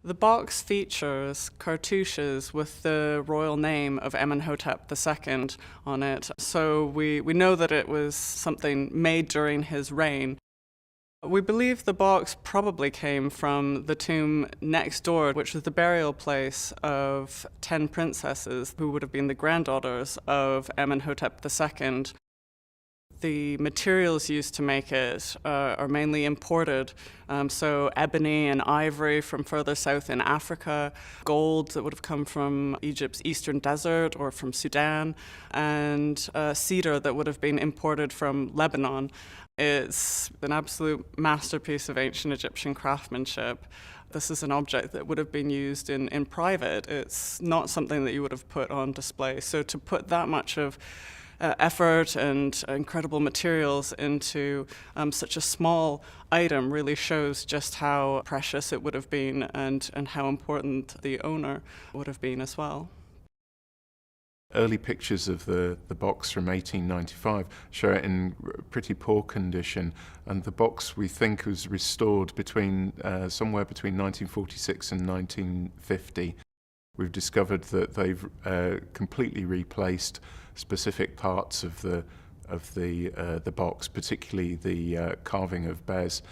The box features cartouches with the royal name of Amenhotep II on it, so we know that it was something made during his reign. We believe the box probably came from the tomb next door, which was the burial place of 10 princesses who would have been the granddaughters of Amenhotep II. The materials used to make it are mainly imported, so ebony and ivory from further south in Africa, gold that would have come from Egypt's eastern desert or from Sudan, and cedar that would have been imported from Lebanon. It's an absolute masterpiece of ancient Egyptian craftsmanship. This is an object that would have been used in private. It's not something that you would have put on display. So to put that much of effort and incredible materials into such a small item really shows just how precious it would have been and how important the owner would have been as well. Early pictures of the box from 1895 show it in pretty poor condition, and the box we think was restored somewhere between 1946 and 1950. We've discovered that they've completely replaced specific parts of the box, particularly the carving of Bez.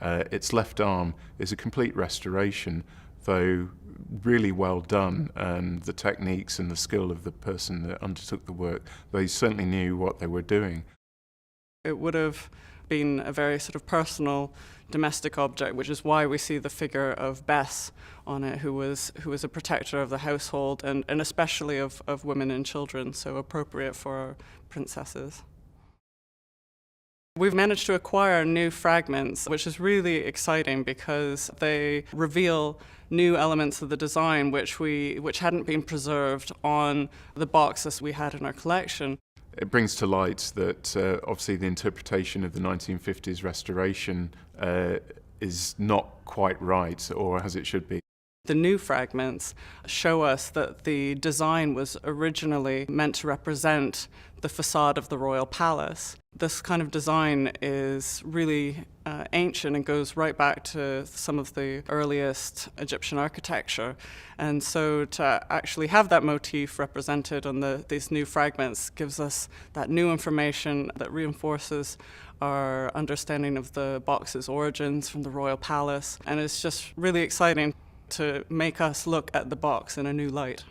Its left arm is a complete restoration, though really well done, and the techniques and the skill of the person that undertook the work, they certainly knew what they were doing. It would have been a very sort of personal domestic object, which is why we see the figure of Bess on it, who was a protector of the household and especially of women and children, so appropriate for princesses. We've managed to acquire new fragments, which is really exciting because they reveal new elements of the design which hadn't been preserved on the boxes we had in our collection. It brings to light that obviously the interpretation of the 1950s restoration is not quite right, or as it should be. The new fragments show us that the design was originally meant to represent the facade of the royal palace. This kind of design is really ancient and goes right back to some of the earliest Egyptian architecture. And so to actually have that motif represented on these new fragments gives us that new information that reinforces our understanding of the box's origins from the royal palace. And it's just really exciting to make us look at the box in a new light.